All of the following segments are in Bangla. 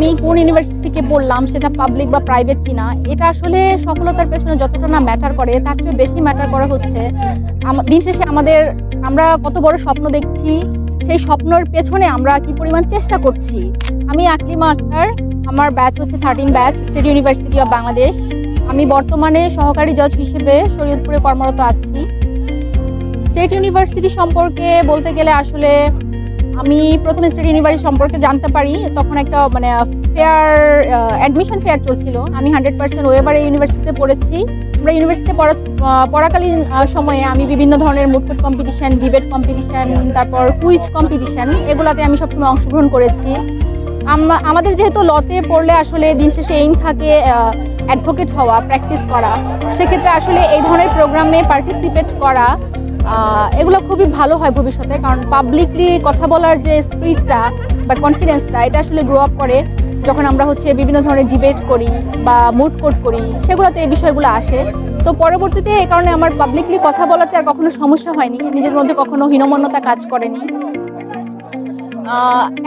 আমি কোন ইউনিভার্সিটি থেকে পড়লাম, সেটা পাবলিক বা প্রাইভেট কিনা, এটা আসলে সফলতার পেছনে যতটা না ম্যাটার করে তার চেয়ে বেশি ম্যাটার করা হচ্ছে দিন শেষে আমরা কত বড় স্বপ্ন দেখছি, সেই স্বপ্নের পেছনে আমরা কি পরিমাণ চেষ্টা করছি। আমি আকলিমা আক্তার, আমার ব্যাচ হচ্ছে 13 batch, state university of Bangladesh. আমি বর্তমানে সহকারী জজ হিসেবে শরীয়তপুরে কর্মরত আছি। স্টেট ইউনিভার্সিটি সম্পর্কে বলতে গেলে আসলে আমি প্রথমে স্টেট ইউনিভার্সিটি সম্পর্কে জানতে পারি তখন একটা ফেয়ার অ্যাডমিশন ফেয়ার চলছিল। আমি 100% ওয়েবার এই ইউনিভার্সিটিতে পড়েছি। আমরা ইউনিভার্সিটিতে পড়াকালীন সময়ে আমি বিভিন্ন ধরনের মুটকুট কম্পিটিশন, ডিবেট কম্পিটিশন, তারপর কুইজ কম্পিটিশন, এগুলাতে আমি সবসময় অংশগ্রহণ করেছি। আমাদের যেহেতু লতে পড়লে আসলে দিন শেষে এইম থাকে অ্যাডভোকেট হওয়া, প্র্যাকটিস করা, সেক্ষেত্রে আসলে এই ধরনের প্রোগ্রামে পার্টিসিপেট করা এগুলো খুবই ভালো হয় ভবিষ্যতে, কারণ পাবলিকলি কথা বলার যে স্পিডটা বা কনফিডেন্সটা, এটা আসলে গ্রো আপ করে যখন আমরা বিভিন্ন ধরনের ডিবেট করি বা মুড কোর্ট করি, সেগুলোতে এই বিষয়গুলো আসে। তো পরবর্তীতে এই কারণে আমার পাবলিকলি কথা বলাতে আর কখনো সমস্যা হয়নি, নিজের মধ্যে কখনো হীনমন্যতা কাজ করেনি।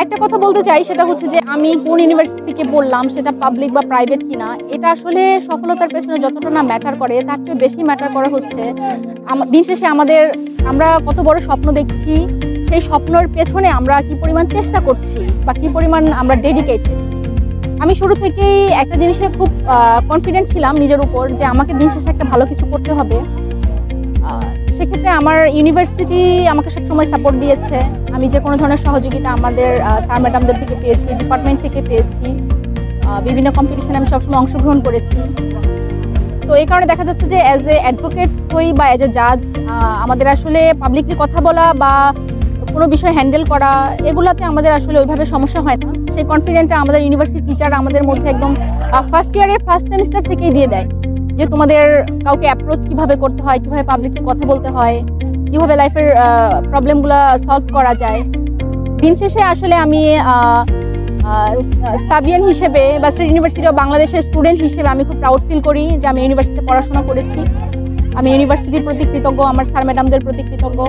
একটা কথা বলতে চাই, সেটা হচ্ছে যে আমি কোন ইউনিভার্সিটি থেকে পড়লাম, সেটা পাবলিক বা প্রাইভেট কিনা, এটা আসলে সফলতার পেছনে যতটা না ম্যাটার করে তার চেয়ে বেশি ম্যাটার করা হচ্ছে দিন শেষে আমরা কত বড় স্বপ্ন দেখছি, সেই স্বপ্নের পেছনে আমরা কি পরিমাণ চেষ্টা করছি বা কি পরিমাণ আমরা ডেডিকেটেড। আমি শুরু থেকেই একটা জিনিসে খুব কনফিডেন্ট ছিলাম নিজের উপর, যে আমাকে দিন শেষে একটা ভালো কিছু করতে হবে। সেক্ষেত্রে আমার ইউনিভার্সিটি আমাকে সবসময় সাপোর্ট দিয়েছে। আমি যে কোনো ধরনের সহযোগিতা আমাদের স্যার ম্যাডামদের থেকে পেয়েছি, ডিপার্টমেন্ট থেকে পেয়েছি। বিভিন্ন কম্পিটিশনে আমি সবসময় অংশগ্রহণ করেছি। তো এই কারণে দেখা যাচ্ছে যে অ্যাজ এ অ্যাডভোকেট হই বা অ্যাজ এ জাজ, আমাদের আসলে পাবলিকলি কথা বলা বা কোনো বিষয় হ্যান্ডেল করা, এগুলাতে আমাদের আসলে ওইভাবে সমস্যা হয় না। সেই কনফিডেন্টটা আমাদের ইউনিভার্সিটি টিচার আমাদের মধ্যে একদম ফার্স্ট ইয়ারের ফার্স্ট সেমিস্টার থেকেই দিয়ে দেয়, যে তোমাদের কাউকে অ্যাপ্রোচ কিভাবে করতে হয়, কিভাবে পাবলিকলি কথা বলতে হয়, কিভাবে লাইফের প্রবলেমগুলো সলভ করা যায়। দিন শেষে আসলে আমি সাবিয়ান হিসেবে বা স্টেট ইউনিভার্সিটি অফ বাংলাদেশের স্টুডেন্ট হিসেবে আমি খুব প্রাউড ফিল করি যে আমি ইউনিভার্সিটিতে পড়াশোনা করেছি। আমি ইউনিভার্সিটির প্রতি কৃতজ্ঞ, আমার স্যার ম্যাডামদের প্রতি কৃতজ্ঞ।